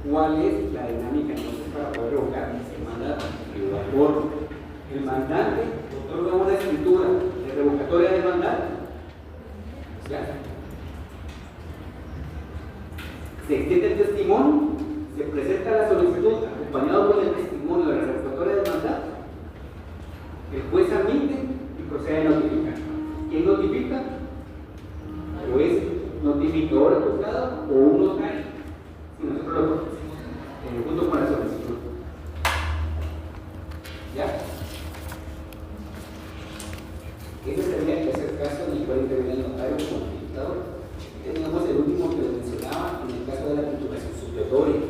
¿Cuál es la dinámica entonces para poder revocar ese mandato? De igual forma, el mandante otorga una escritura de revocatoria del mandato. ¿Ya? Se extiende el testimonio, se presenta la solicitud acompañado con el testimonio de la revocatoria del mandato. El juez admite y procede a notificar. ¿Quién notifica? ¿O es notificador del juzgado o un notario? Si nosotros lo junto con la solicitud. ¿Ya? Ese sería el caso en el cual interviene el notario como notificador. Teníamos el último que les mencionaba en el caso de la titulación supletoria.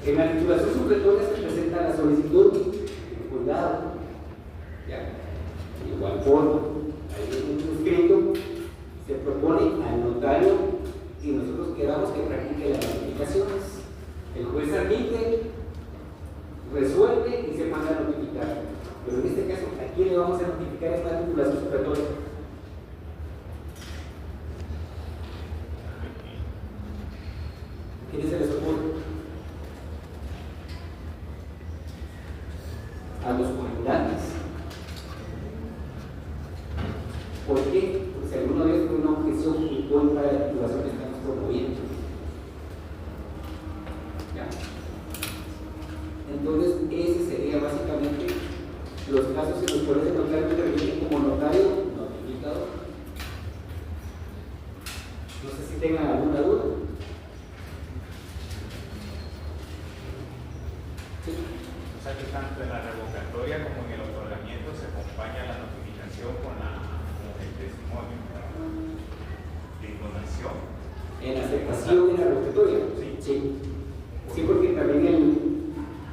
En la titulación supletoria se presenta la solicitud del juzgado. ¿Ya? De igual forma, hay un escrito, se propone al notario y nosotros queramos que practique las notificaciones. El juez admite, resuelve y se manda a notificar. Pero en este caso, ¿a quién le vamos a notificar esta titulación supletoria? ¿Quién se les ocurre? A los comandantes. ¿Por qué? Porque si alguna vez fue una objeción en contra de la titulación que estamos promoviendo. ¿Ya? Entonces, ese sería básicamente los casos en los cuales el notario interviene como notario notificador. No sé si tengan alguna duda. ¿Sí? O sea que tanto en la revocatoria como en el otorgamiento se acompaña la notificación con el testimonio de donación. En la aceptación de la revocatoria. Sí, porque también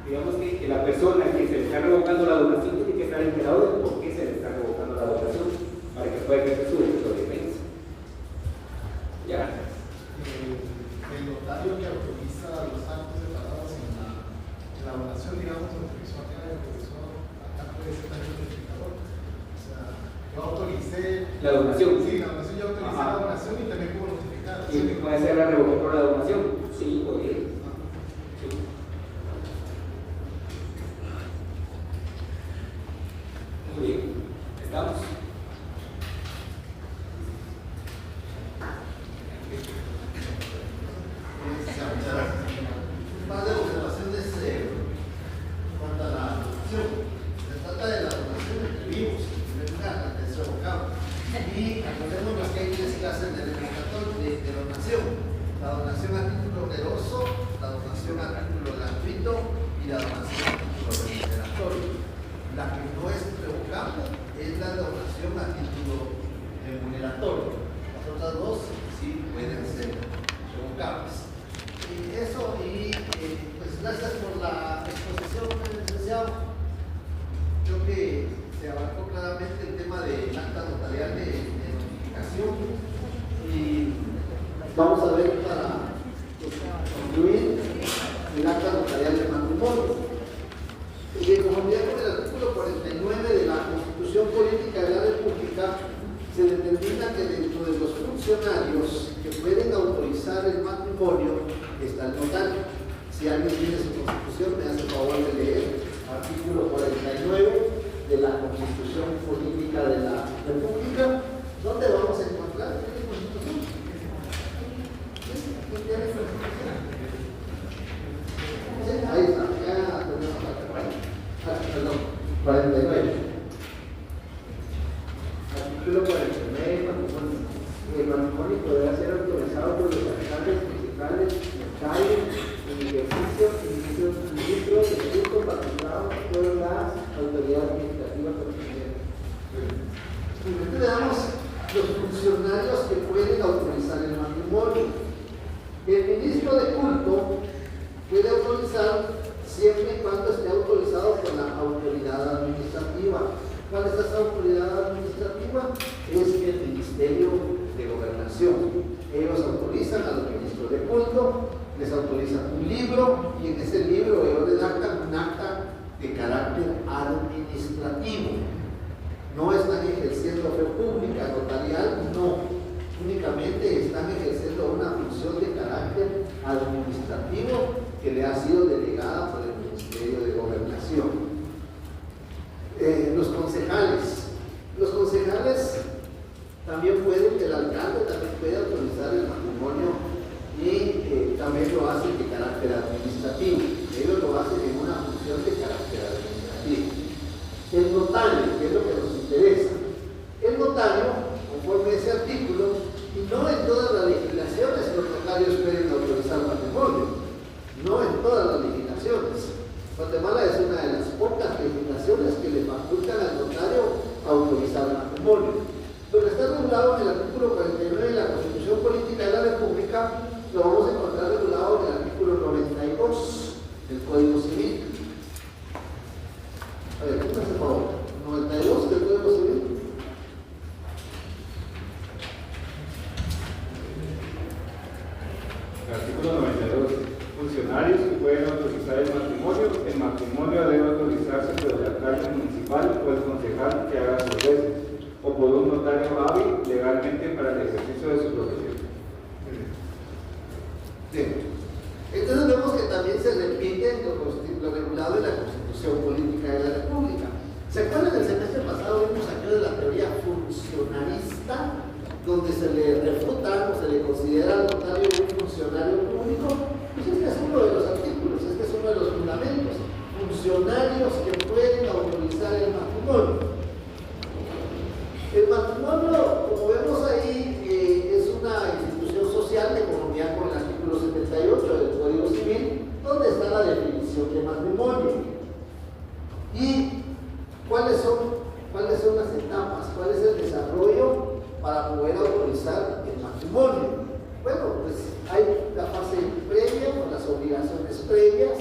digamos que la persona que se le está revocando la donación tiene que estar enterado de por qué se le está revocando la donación para que pueda ejercer su derecho de defensa. ¿Ya? El notario que autoriza los actos separados en la donación, digamos, autorizó acá, puede ser también notificador. O sea, yo autoricé La donación. Sí, la donación, yo autoricé la donación y también puedo notificar. ¿Y puede ser la revocatoria de la donación? Sí, podría. Sí. Muy bien, ¿estamos? Un par de observaciones en cuanto a la donación. Se trata de la donación entre vivos, en primer lugar, la que es revocable. Y acordémonos que hay tres clases de donación: la donación a título oneroso, la donación a título gratuito y la donación a título remuneratorio. La que no es revocable es la donación a título remuneratorio. Las otras dos sí pueden ser revocables. Eso, pues gracias por la exposición, licenciado. Creo que se abarcó claramente el tema del acta notarial de notificación. Y vamos a ver para concluir el acta notarial de matrimonio. De conformidad con el artículo 49 de la Constitución Política de la República, se determina que dentro de los funcionarios que pueden autorizar el matrimonio está el notario. Si alguien tiene su constitución, me hace el favor de leer artículo 49 de la Constitución Política de la República. ¿Dónde vamos a encontrar? ¿Tiene constitución? ¿Quién tiene constitución? Sí, ahí está, ya tenemos la 49. Artículo 49, matrimonio. El matrimonio podrá ser autorizado por los alcaldes municipales, notarios, en ejercicio, ministros de culto, particular por las autoridades administrativas correspondientes. Primero veamos los funcionarios que pueden autorizar el matrimonio. El ministro de culto puede autorizar siempre y cuando esté autorizado por la autoridad administrativa. ¿Cuál es esa autoridad administrativa? Es el Ministerio de Gobernación. Ellos autorizan a los ministros de culto, les autorizan un libro y en ese libro ellos redactan un acta de carácter administrativo. No están ejerciendo fe pública, notarial, no. también el alcalde también puede autorizar el matrimonio y también lo hacen de carácter administrativo. Ellos lo hacen en una función de carácter administrativo. El notario, que es lo que nos interesa. El notario, conforme a ese artículo, y no en todas las legislaciones los notarios pueden autorizar matrimonio. No en todas las legislaciones. Guatemala es una de las pocas legislaciones que le facultan al notario a autorizar el matrimonio. Lo que está regulado en el artículo 49 de la Constitución Política de la República lo vamos a encontrar regulado en el artículo 92 del Código Civil. A ver, ¿qué me hace favor? 92 del Código Civil. Artículo 92. Funcionarios que pueden autorizar el matrimonio debe autorizarse por el alcalde municipal o el concejal que haga sus veces, o por un notario hábil legalmente para el ejercicio de su profesión. Bien. Entonces vemos que también se repite lo regulado en la Constitución Política de la República. ¿Se acuerdan del semestre pasado? Vimos aquí de la teoría funcionalista, donde se le refuta o se le considera al notario un funcionario público. Pues este es uno de los artículos, este es uno de los fundamentos. Funcionarios que pueden autorizar el matrimonio. El matrimonio, como vemos ahí, es una institución social de conformidad con el artículo 78 del Código Civil, donde está la definición de matrimonio. ¿Y cuáles son las etapas? ¿Cuál es el desarrollo para poder autorizar el matrimonio? Bueno, pues hay la fase previa con las obligaciones previas,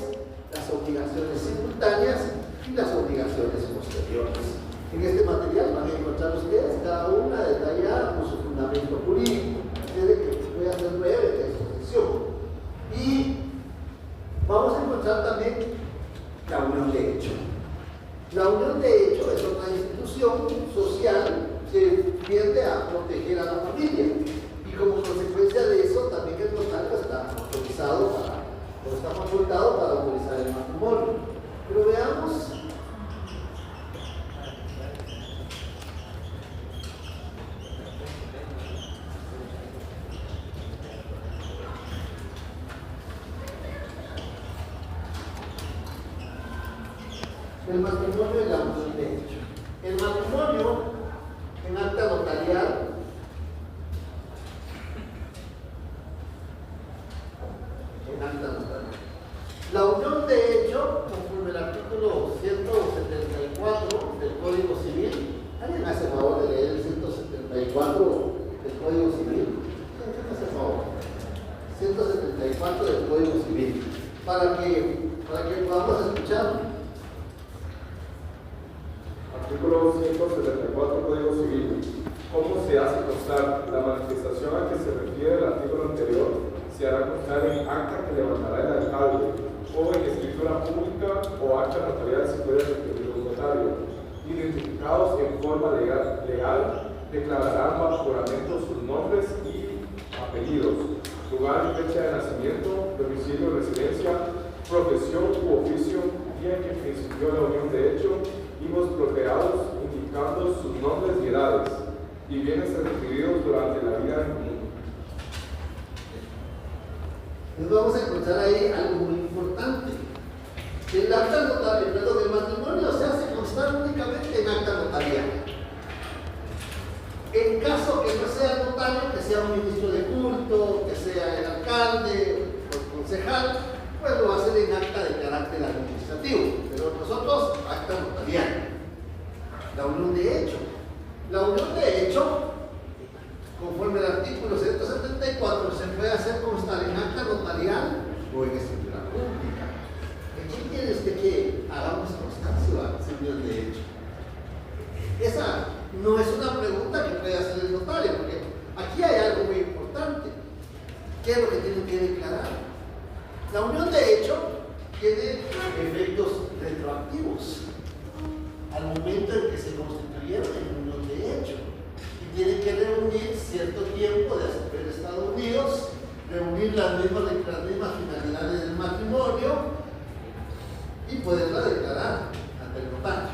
las obligaciones simultáneas y las obligaciones posteriores. En este material van a encontrar ustedes cada una detallada con su fundamento jurídico, desde que voy a hacer breve de exposición. Y vamos a encontrar también la unión de hecho. La unión de hecho es otra institución social que tiende a proteger a la familia. Y como consecuencia de eso, también el notario está autorizado o está facultado para autorizar el matrimonio. Pero veamos. El matrimonio y la unión de hecho. El matrimonio en acta notarial la unión de hecho, conforme el artículo 174 del Código Civil. ¿Alguien hace favor de leer el 174 del Código Civil? ¿Quién hace favor? 174 del Código Civil, para que podamos escuchar. Artículo 174 Código Civil. ¿Cómo se hace constar? La manifestación a que se refiere el artículo anterior se hará constar en acta que levantará el alcalde, o en escritura pública o acta notarial si puede requerir un notario. Identificados en forma legal, declararán bajo juramento sus nombres y apellidos, lugar y fecha de nacimiento, domicilio, residencia, profesión u oficio, día en que principió la unión de hecho, hijos procreados, indicando sus nombres y edades, y bienes adquiridos durante la vida en común. Nos vamos a encontrar ahí algo muy importante. El acta notarial, el matrimonio se hace constar únicamente en acta notarial. En caso que no sea notario, que sea un ministro de culto, que sea el alcalde o el concejal, pues lo hacen en acta de carácter administrativo. Pero nosotros, acta notarial. La unión de hecho. La unión de hecho, conforme al artículo 174, se puede hacer constar en acta notarial o en escritura pública. ¿De quién quiere usted que hagamos constancia de unión de hecho? Esa no es una pregunta que puede hacer el notario, porque aquí hay algo muy importante. ¿Qué es lo que tienen que declarar? La unión de hecho tiene efectos retroactivos al momento en que se constituyeron en unión de hecho. Tienen que reunir cierto tiempo de haber estado unidos, reunir las mismas finalidades del matrimonio y poderla declarar ante el notario.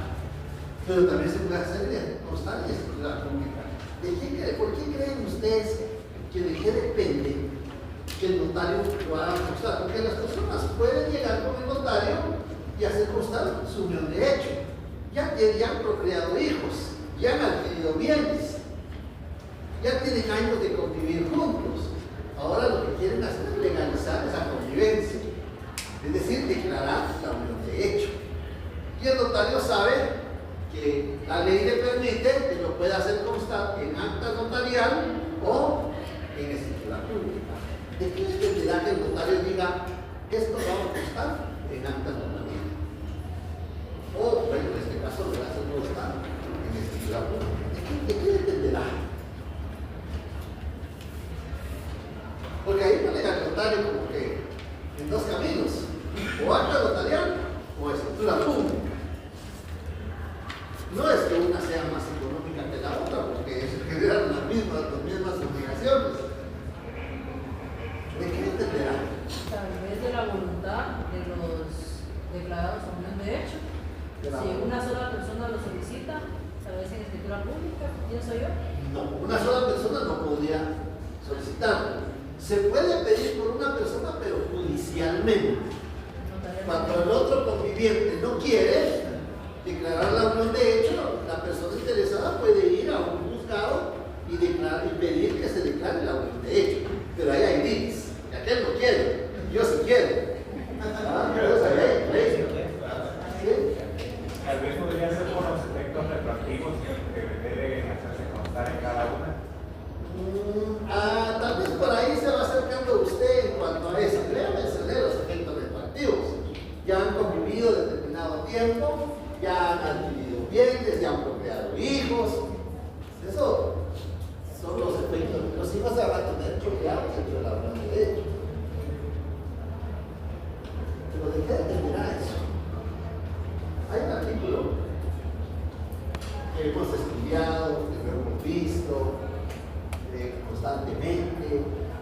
Pero pero también se puede hacer constar en escritura pública. ¿Por qué creen ustedes que de qué depende que el notario lo haga constar? Porque las personas pueden llegar con el notario y hacer constar su unión de hecho. Ya han procreado hijos, ya han adquirido bienes, ya tienen años de convivir juntos. Ahora lo que quieren hacer es legalizar esa convivencia, es decir, declarar la unión de hecho. Y el notario sabe que la ley le permite que lo pueda hacer constar en acta notarial o en escritura pública. ¿De qué dependerá que el notario diga esto lo vamos a constar en acta notarial? O, bueno, en este caso lo va a hacer constar en escritura pública. ¿De qué dependerá? Porque ahí no le da el notario como que en dos caminos, o acta notarial o escritura pública. No es que una sea más económica que la otra, porque generan las mismas obligaciones. ¿De qué dependerá? Tal vez de la voluntad de los declarados a unión de hecho. Si una sola persona lo solicita, tal vez en escritura pública, pienso yo. No, una sola persona no podría solicitarlo. Se puede pedir por una persona, pero judicialmente. Cuando el otro conviviente no quiere declarar la unión de hecho, la persona interesada puede ir a un juzgado y pedir que se declare la unión de hecho. Pero ahí hay límites. Aquel no quiere, yo sí quiero. Entonces ahí hay ley. Tal vez podría ser por los efectos retroactivos que deben hacerse constar en cada una. Tal vez por ahí se va acercando usted en cuanto a eso. Voy a mencionar los efectos retroactivos. Ya han convivido determinado tiempo, ya han adquirido bienes, ya han procreado hijos. Eso son los efectos. Los hijos se van a tener procreados dentro de la unión de hecho. Pero ¿de qué dependerá eso? Hay un artículo que hemos estudiado, que lo hemos visto constantemente.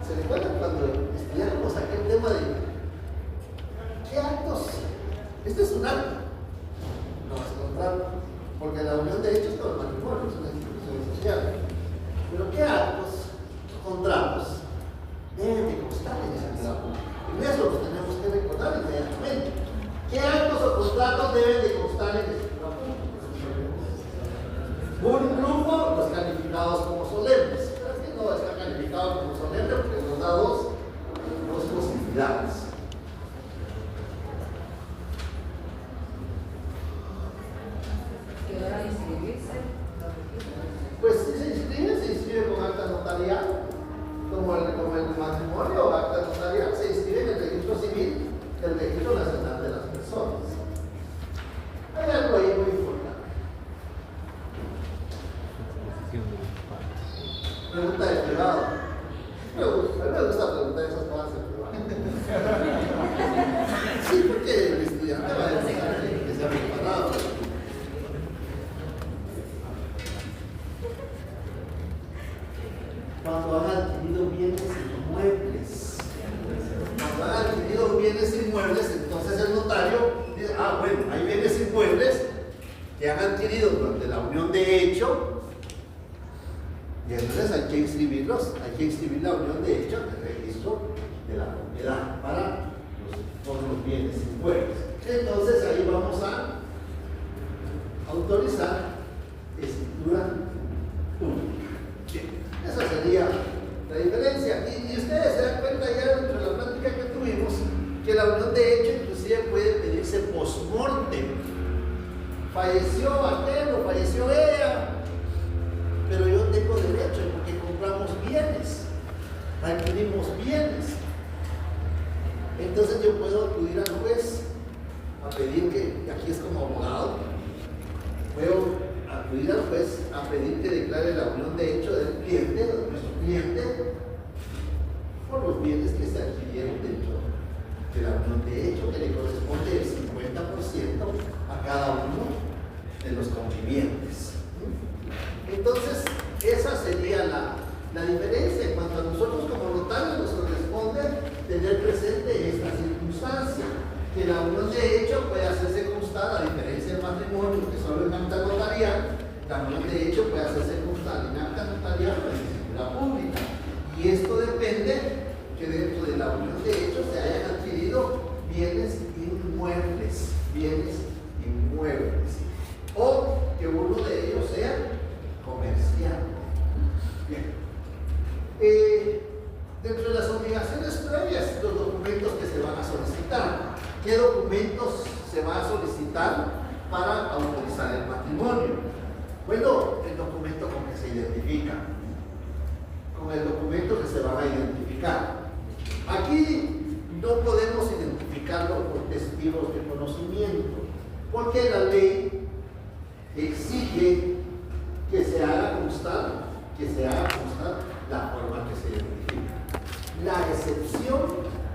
¿Se recuerdan cuando estudiamos aquel tema de qué actos? Este es un acto, no es contrato, porque la unión de hechos con el matrimonio es una institución social. Pero ¿qué actos, contratos, deben de constar en esa acta? Y eso lo tenemos que recordar inmediatamente. ¿Qué actos o contratos deben de constar en esa acta? Un grupo, los calificados como solemnes. No está calificado como solemne porque nos da dos posibilidades. ¿Qué hora inscribirse? Pues si se inscribe con acta notarial, como el matrimonio o acta notarial, se inscribe en el registro civil, el registro nacional de las personas. Hay algo ahí muy importante. Pregunta de privado. A mí me gusta preguntar esas cosas en privado. Sí, porque el estudiante va a demostrar que se ha preparado. Cuando han adquirido bienes inmuebles. Cuando han adquirido bienes inmuebles, entonces el notario dice, bueno, hay bienes inmuebles que han adquirido durante la unión de hecho. Y entonces hay que inscribirlos, hay que inscribir la unión de hecho en el registro de la propiedad para todos los bienes inmuebles. Entonces ahí vamos a autorizar escritura pública. Esa sería la diferencia. Y ustedes se dan cuenta ya dentro de la práctica que tuvimos que la unión de hecho inclusive puede pedirse post-mortem. Falleció aquel o falleció ella, pero yo tengo derecho porque compramos bienes, adquirimos bienes. Entonces yo puedo acudir al juez a pedir que, aquí es como abogado, puedo acudir al juez a pedir que declare la unión de hecho del cliente, de nuestro cliente, por los bienes que se adquirieron dentro de la unión de hecho, que le corresponde el 50% a cada uno de los convivientes. Entonces, esa sería la diferencia. En cuanto a nosotros como notarios nos corresponde tener presente esta circunstancia, que la unión de hecho puede hacerse constar, a diferencia del matrimonio, que solo en acta notarial, la unión de hecho puede hacerse constar en acta notarial o en escritura pública. Y esto depende que dentro de la unión de hecho se hayan adquirido bienes inmuebles, o que uno de ellos sea comerciante. Bien. Dentro de las obligaciones previas, los documentos que se van a solicitar. ¿Qué documentos se va a solicitar para autorizar el matrimonio? Bueno, el documento con que se identifica, con el documento que se van a identificar. Aquí no podemos identificarlo por testigos de conocimiento, porque la ley exige que se haga constar la forma que se identifica. La excepción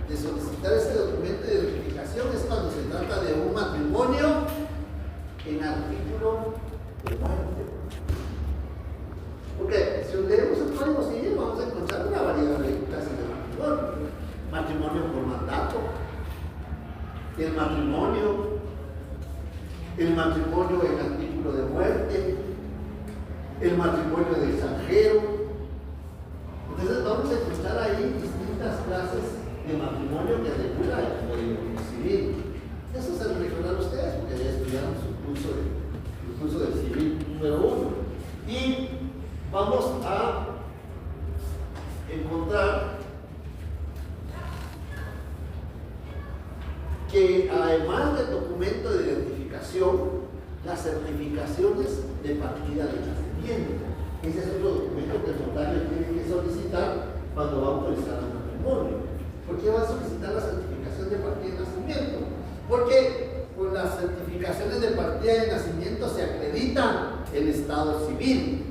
de solicitar este documento de identificación es cuando se trata de un matrimonio en artículo de muerte. Porque si leemos el Código Civil vamos a encontrar una variedad de clases de matrimonio. Matrimonio por mandato, el matrimonio en artículo de muerte, el matrimonio de extranjero. Entonces vamos a encontrar ahí distintas clases de matrimonio que regula el Código Civil. Eso se lo recordarán ustedes porque ya estudiaron su curso del civil número 1. Y vamos a encontrar que además del documento de identificación, las certificaciones de partida de nacimiento. Ese es otro documento que el notario tiene que solicitar cuando va a autorizar un matrimonio. ¿Por qué va a solicitar la certificación de partida de nacimiento? Porque con las certificaciones de partida de nacimiento se acredita el estado civil.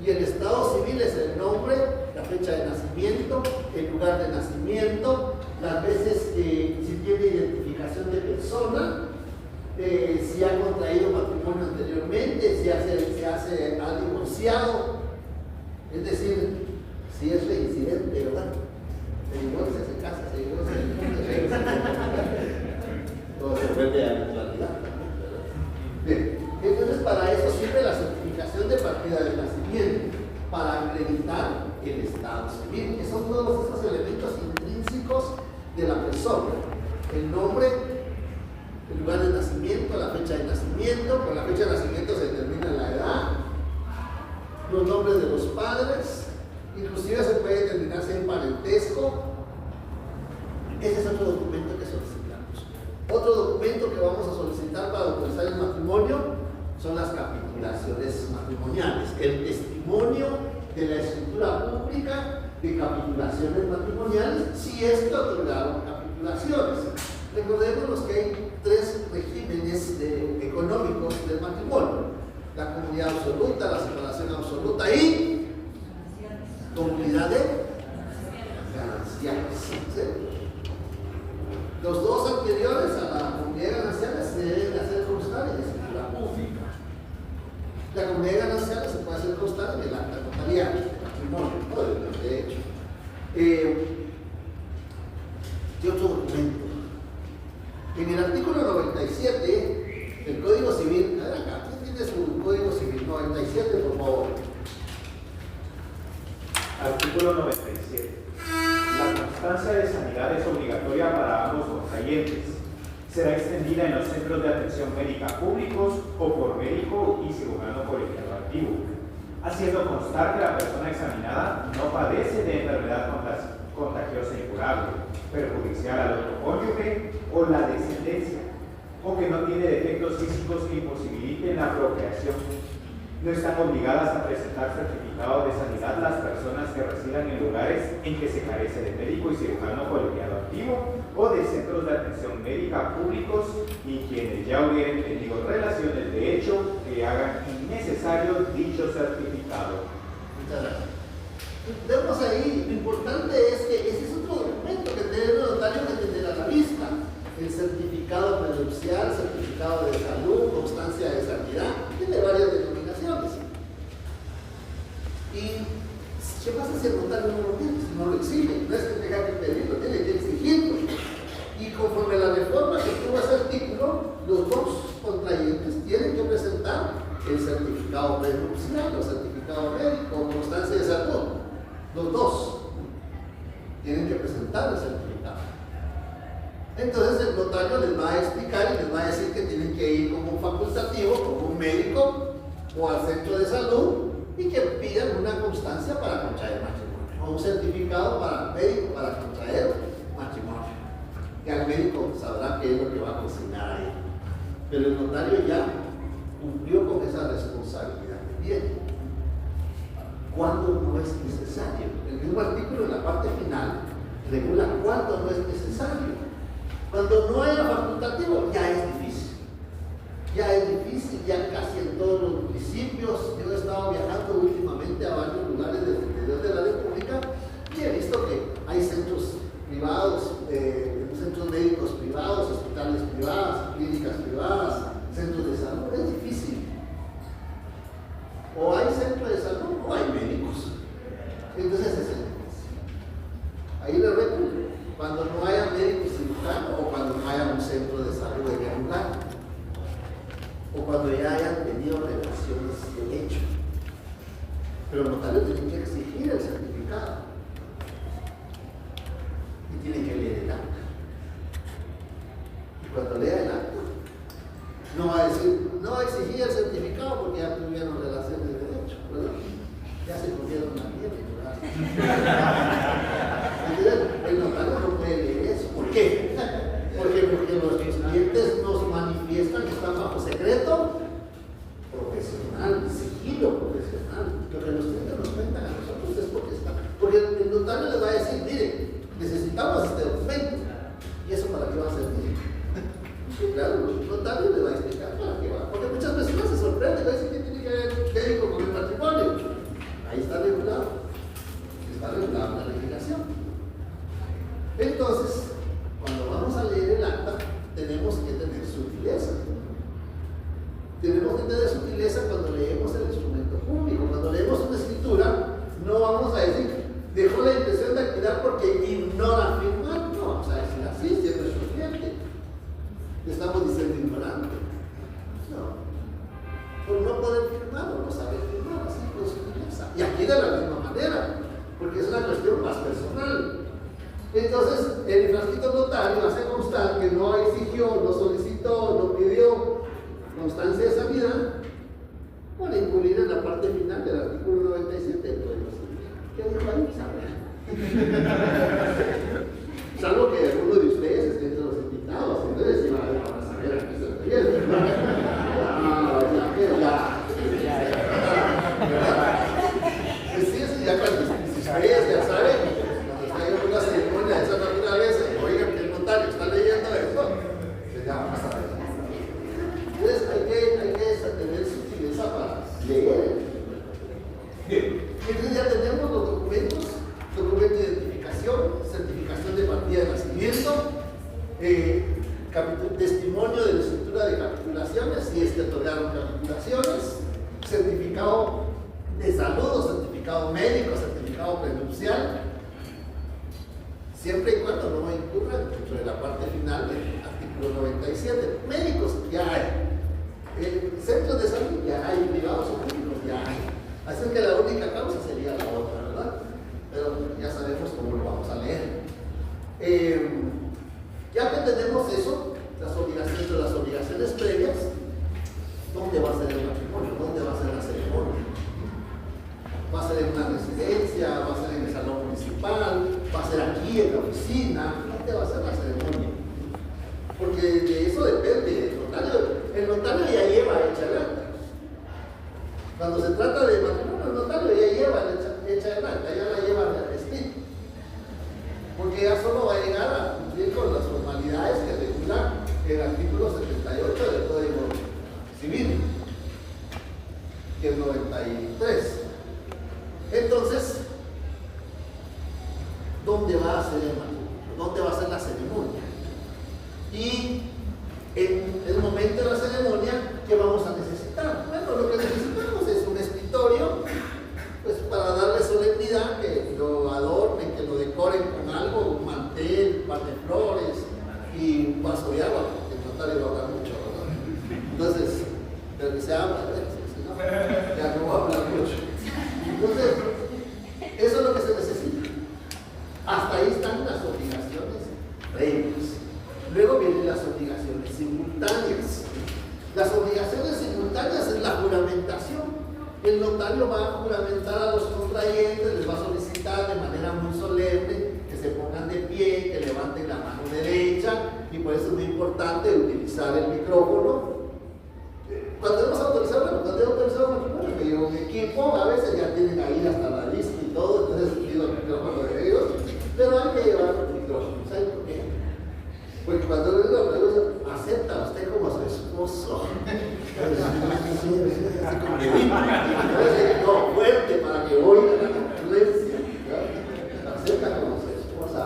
Y el estado civil es el nombre, la fecha de nacimiento, el lugar de nacimiento, las veces que si tiene identificación de persona, si ha contraído matrimonio anteriormente, si ha divorciado, es decir, si es reincidente, ¿verdad? Se divorcia, se casa, se divorcia, todo se vuelve a la actualidad. Bien, entonces para eso sirve la certificación de partida de nacimiento, para acreditar el estado civil, que son todos esos elementos intrínsecos de la persona: el nombre, el lugar de nacimiento, la fecha de nacimiento. Con la fecha de nacimiento se determina la edad, los nombres de los padres, inclusive se puede determinar si hay parentesco. Ese es otro documento que solicitamos. Otro documento que vamos a solicitar para autorizar el matrimonio son las capitulaciones matrimoniales, el testimonio de la escritura pública de capitulaciones matrimoniales, si es que otorgaron capitulaciones. Recordemos que hay tres regímenes económicos del matrimonio: la comunidad absoluta, la separación absoluta y comunidad de gananciales. ¿Sí? Los dos anteriores a la comunidad de gananciales se deben hacer constar en escritura pública. La comunidad de gananciales se puede hacer constar en el acta notarial del matrimonio, no de hecho. ¿Qué otro documento? En el artículo 97 del Código Civil, a ver acá, ¿quién tiene su Código Civil? 97, por favor. Artículo 97. La constancia de sanidad es obligatoria para ambos contrayentes. Será extendida en los centros de atención médica públicos o por médico y cirujano colegiado activo, haciendo constar que la persona examinada no padece de enfermedad contagiosa incurable, perjudicial al otro cónyuge o la descendencia, o que no tiene defectos físicos que imposibiliten la procreación. No están obligadas a presentar certificado de sanidad las personas que residan en lugares en que se carece de médico y cirujano colegiado activo o de centros de atención médica públicos y quienes ya hubieran tenido relaciones de hecho que hagan innecesario dicho certificado. Muchas gracias. Vemos ahí, lo importante es que ese es otro documento que tiene el notario que tener a la vista: el certificado prenupcial, certificado de salud, constancia de sanidad, tiene varias denominaciones. ¿Y qué pasa si el notario no lo tiene? Si no lo exige, no es que tenga que pedirlo, tiene que exigirlo. Y conforme a la reforma que tuvo ese artículo, los dos contrayentes tienen que presentar certificado prenupcial o certificado médico o constancia de salud. Los dos tienen que presentar el certificado. Entonces el notario les va a explicar y les va a decir que tienen que ir como un facultativo, como un médico o al centro de salud y que pidan una constancia para contraer matrimonio o un certificado para el médico para contraer matrimonio. Ya el médico sabrá qué es lo que va a consignar ahí. Pero el notario ya cumplió con esa responsabilidad que tiene. ¿Cuándo no es necesario? El mismo artículo en la parte final regula cuándo no es necesario. Cuando no haya facultativo, ya es difícil. Ya es difícil, ya casi en todos los municipios. Yo he estado viajando últimamente a varios lugares del interior de la República y he visto que hay centros privados, centros médicos privados, hospitales privados, clínicas privadas, centros de salud. Es difícil. O hay centro de salud o hay médicos. Entonces es el negocio. Ahí le recuerdo, cuando no haya médico cirujano o cuando no haya un centro de salud en el lugar, o cuando ya hayan tenido relaciones de hecho. Pero el notario tiene que exigir el certificado y tiene que leer el acta. Y cuando lea el acta, no va a decir, no va a exigir el certificado porque ya tuvieron relaciones de derecho, ¿verdad? Ya se comieron la mierda, ¿verdad? El notario no puede leer eso. ¿Por qué? Porque los clientes nos manifiestan que están bajo secreto profesional, sigilo profesional. Lo que los clientes nos cuentan a nosotros es porque están. Porque el notario les va a decir, mire, necesitamos este documento. ¿Y eso para qué va a servir? Sí, claro, el notario le va a explicar para qué va. Porque muchas personas se sorprenden, dicen que tiene que ver médico con el matrimonio. Ahí está regulado. Está regulado la legislación. Entonces, cuando vamos a leer el acta, tenemos que tener sutileza. Tenemos que tener sutileza cuando leemos el instrumento público. Cuando leemos una escritura, no vamos a decir, dejó la intención de alquilar porque ignora firmar. No vamos a decir así, si es nuestro cliente. Le estamos diciendo ignorante. No. Por no poder firmar o no saber firmar, así con sutileza. Y aquí de la misma manera, porque es una cuestión más personal. Entonces, el frasquito notario hace constar que no exigió, no solicitó, no pidió constancia de sanidad para incluir en la parte final del artículo 97 del Código Civil. ¿Qué dijo ahí? Salvo que alguno de ustedes esté entre los invitados, entonces van a saber a qué se refiere. Sí, ya cuando ustedes ya saben. Una ceremonia de esa naturaleza, oigan que el notario está leyendo esto, se llama más adelante. Entonces hay que tener sutileza para leer. Entonces ya tenemos los documentos, documento de identificación, certificación de partida de nacimiento, testimonio de la escritura de capitulaciones, si es que otorgaron capitulaciones, certificado de salud, certificado médico, certificado prenupcial, siempre y cuando no incurran dentro de la parte final del artículo 97. Médicos ya hay, centros de salud ya hay, privados o públicos ya hay. Así que la única causa sería la otra, ¿verdad? Pero ya sabemos cómo lo vamos a leer. Ya que tenemos eso, las obligaciones previas, ¿dónde va a ser el matrimonio? ¿Dónde va a ser la ceremonia? ¿Va a ser en una residencia? ¿Va a ser en el salón municipal? ¿Va a ser aquí en la oficina? ¿Dónde va a ser la ceremonia? Porque de eso depende. El notario ya lleva hecha el acta. Cuando se trata de matrimonio, el notario ya lleva hecha el acta, ya la lleva escrita. Porque ya solo va a llegar a cumplir con las formalidades que regula el artículo 78 del Código Civil, que es 93. Entonces, ¿dónde va a ser el matrimonio? ¿Dónde va a ser la ceremonia? Y en el momento de la ceremonia, ¿qué vamos a necesitar? Bueno, lo que necesitamos es un escritorio, pues para darle solemnidad, que lo adornen, que lo decoren con algo, un mantel, un par de flores y un vaso de agua, porque el notario va a hablar mucho, ¿verdad? Entonces, pero que se habla, ¿no? el notario va a juramentar a los contrayentes, les va a solicitar de manera muy solemne que se pongan de pie, que levanten la mano derecha, y por eso es muy importante utilizar el micrófono. Cuando hemos autorizado, bueno, cuando he autorizado matrimonio, me llevo un equipo, a veces ya tienen ahí hasta la lista y todo, entonces pido el micrófono de ellos, pero hay que llevar el micrófono. ¿Saben por qué? Porque cuando le digo, ¿acepta usted como su esposo? Así como que no, fuerte para que oiga la concluencia. Acepta como su esposa.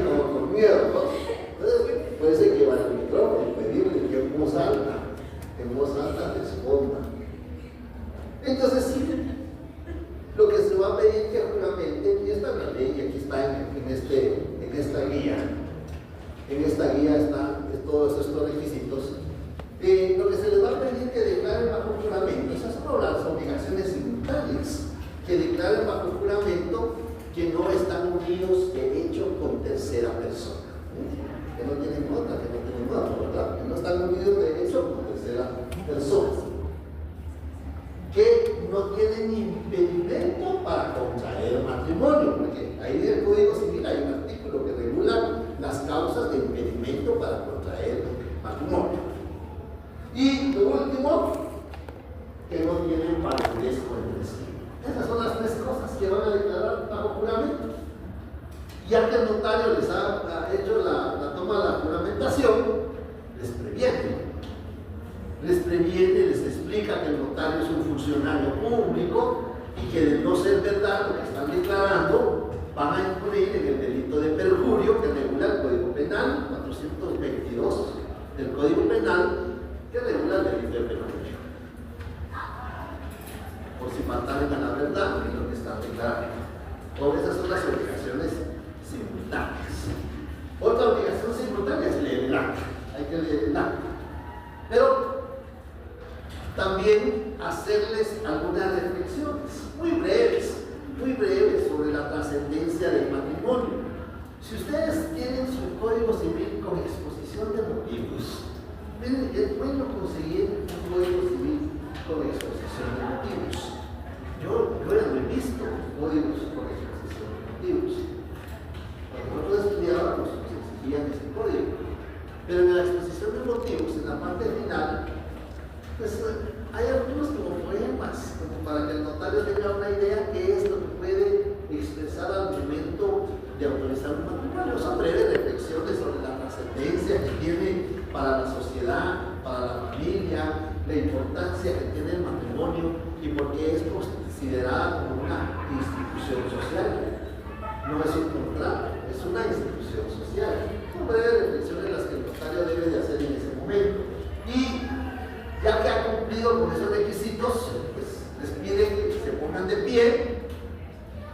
Como con miedo, ¿no? Entonces, puede ser que llevar el micrófono y pedirle que en voz alta responda. Entonces, sí, lo que se va a pedir que juramente, y esta es la ley, y aquí está en esta guía. En esta guía están todos estos requisitos. Lo que se les va a pedir que declaren bajo juramento, esas son las obligaciones simultáneas, que declaren bajo juramento que no están unidos de hecho con tercera persona. Que no tienen otra, ¿verdad? Que no están unidos de hecho con tercera persona. Que no tienen impedimento para contraer matrimonio, porque ahí en el Código Civil hay un artículo que regula las causas de impedimento para contraer matrimonio. Y lo último, que no tienen parentesco entre sí. Esas son las tres cosas que van a declarar bajo juramento. Ya que el notario les ha hecho la toma de la juramentación, les previene, les explica que el notario es un funcionario público y que de no ser verdad lo que están declarando, van a incurrir en el delito de perjurio que regula el Código Penal, 422 del Código Penal, que regula el delito de perjurio. Por si faltaran a la verdad en lo que están declarando. Por esas son las obligaciones simultáneas. Otra obligación simultánea es leer el acta. Hay que leer el acta. Pero también hacerles algunas reflexiones muy breves sobre la trascendencia del matrimonio. Si ustedes tienen su Código Civil con exposición de motivos, miren, es bueno conseguir un Código Civil con exposición de motivos. Yo ya no he visto códigos con exposición de motivos. Cuando nosotros estudiábamos, se exigían ese código. Pero en la exposición de motivos, en la parte final, pues hay algunos como poemas, como para que el notario tenga una idea qué es lo que puede expresar al momento de autorizar un matrimonio. Son breves reflexiones sobre la trascendencia que tiene para la sociedad, para la familia, la importancia que tiene el matrimonio y por qué es considerada como una institución social. No es un contrato, es una institución social. Son breves reflexiones las que el notario debe de hacer en ese momento. Y ya que ha cumplido con esos requisitos, pues les pide que se pongan de pie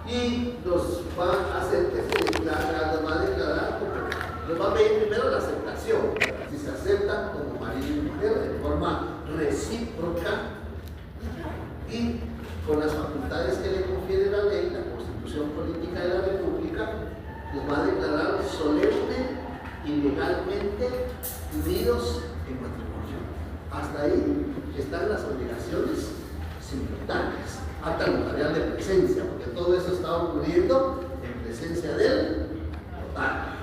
y los va a hacer que se declara, los va a declarar como, los va a pedir primero la aceptación, si se aceptan como marido y mujer de forma recíproca y con las facultades que le confiere la ley, la Constitución Política de la República, los va a declarar solemne y legalmente unidos en matrimonio. Hasta ahí están las obligaciones simultáneas. Acta notarial de presencia, porque todo eso está ocurriendo en presencia del notario.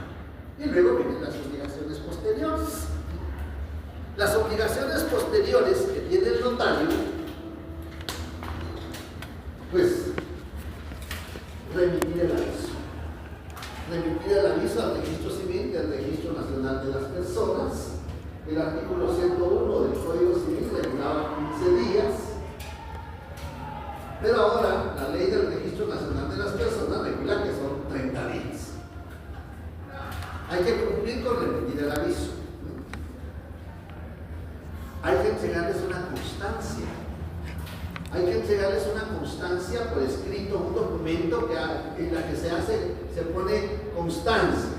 Y luego vienen las obligaciones posteriores. Las obligaciones posteriores que tiene el notario, pues, remitir el aviso. Remitir el aviso al Registro Civil del Registro Nacional de las Personas. El artículo 101 del Código Civil regulaba 15 días, pero ahora la ley del Registro Nacional de las Personas regula que son 30 días. Hay que cumplir con remitir el aviso. Hay que entregarles una constancia. Hay que entregarles una constancia por escrito, un documento en la que se pone constancia.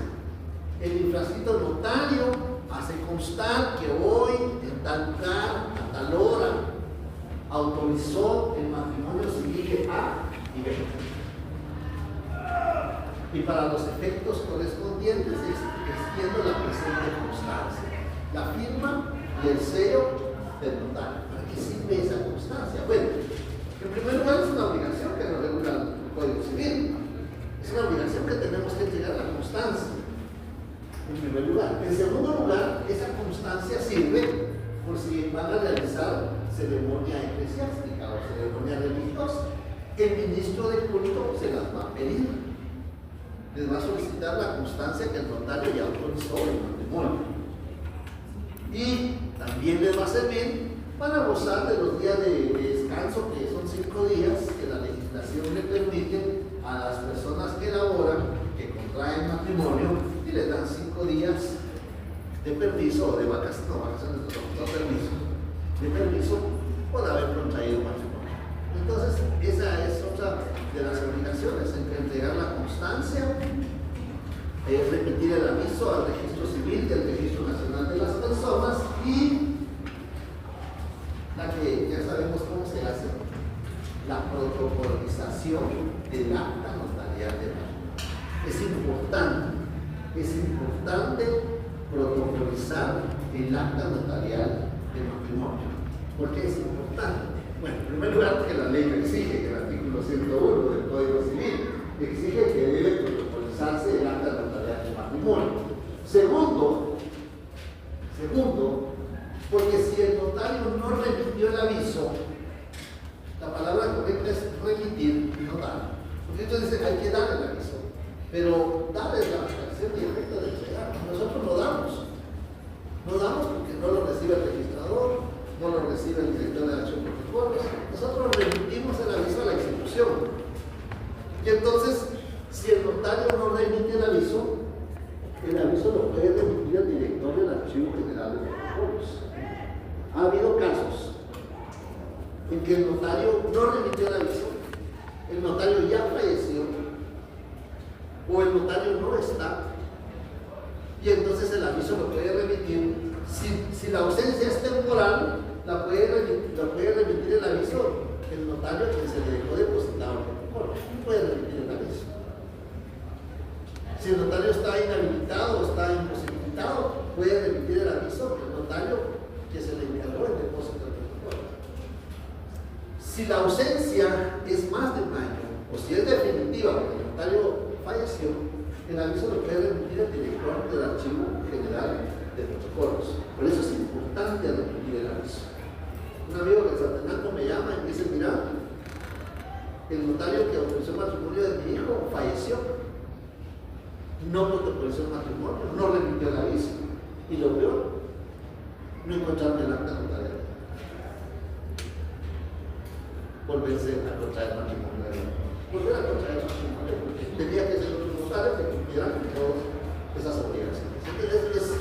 El infrascrito notario hace constar que hoy, en tal lugar, a tal hora, autorizó el matrimonio civil de A y B. Y para los efectos correspondientes extiendo la presente constancia, la firma y el sello del notario. ¿Para qué? a la constancia, en primer lugar. En segundo lugar, esa constancia sirve por si van a realizar ceremonia eclesiástica o ceremonia religiosa. El ministro de culto se las va a pedir. Les va a solicitar la constancia que el notario ya autorizó el matrimonio. Y también les va a servir para gozar de los días de descanso, que son 5 días, que la legislación le permite a las personas que elaboran, que contraen matrimonio, y les dan 5 días de permiso, o de vacaciones, de permiso por haber contraído matrimonio. Entonces, esa es otra de las obligaciones, entregar la constancia, remitir el aviso al registro civil del Registro Nacional de las Personas, y la que ya sabemos cómo se hace, la protocolización del acta notarial de matrimonio. Es importante protocolizar el acta notarial de matrimonio. ¿Por qué es importante? Bueno, en primer lugar, porque la ley lo exige, que el artículo 101 del Código Civil exige que debe protocolizarse el acta notarial de matrimonio. Segundo, porque si el notario no remitió el aviso, la palabra correcta es remitir y no dar. Porque entonces dice, hay que dar el aviso, pero dar es la acción directa de entregar. Nosotros lo damos. No damos porque no lo recibe el registrador, no lo recibe el director de acción de protocolos. Nosotros remitimos el aviso a la institución. Y entonces, si el notario no remite el aviso lo puede remitir al director del Archivo General de Protocolos. Ha habido casos en que el notario no remitió el aviso, el notario ya falleció, o el notario no está, y entonces el aviso lo puede remitir. Si la ausencia es temporal, la puede remitir el aviso el notario que se le dejó depositado el protocolo. No puede remitir el aviso. Si el notario está inhabilitado o está imposibilitado, puede remitir el aviso el notario que se le encargó el depósito del protocolo. Si la ausencia es más de un año, o si es definitiva porque el notario falleció, el aviso lo puede remitir el director del Archivo General de Protocolos. Por eso es importante remitir el aviso. Un amigo de Santenango me llama y me dice, mira, el notario que autorizó el matrimonio de mi hijo falleció, no protocolizó el matrimonio, no remitió el aviso, y lo peor, no encontraron el acta notarial. Volverse a contraer matrimonio. Volver a contraer matrimonio, porque tenía que ser otro notario que cumpliera con todas esas obligaciones. Entonces,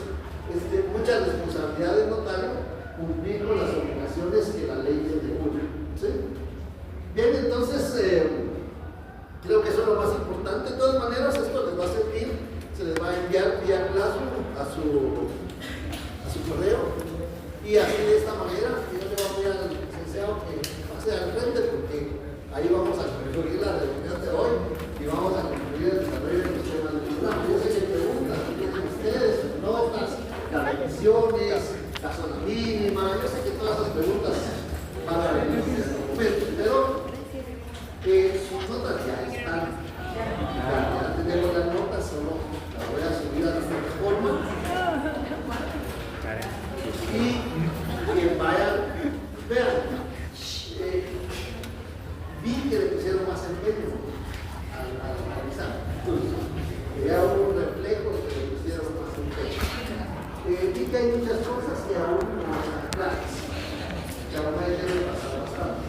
es mucha responsabilidad del notario cumplir con las obligaciones que la ley le impone. ¿Sí? Bien, entonces, creo que eso es lo más importante. De todas maneras, esto les va a servir, se les va a enviar vía Classroom a su correo, y así de esta manera yo le voy a pedir al licenciado que pase al frente, porque ahí vamos a concluir la reunión de hoy y vamos a concluir el desarrollo de los temas del programa. Yo sé que preguntas que tienen ustedes, notas, las revisiones, la zona mínima, yo sé que todas esas preguntas van a venir en este momento, pero sus notas ya están. Ya tenemos las notas, solo las voy a subir a la plataforma. Y que vayan, vean, vi que le pusieron más empeño al realizar. Vea un reflejo que le pusieron más empeño. Vi que hay muchas cosas que aún no están claras, que aún hay que repasar bastante.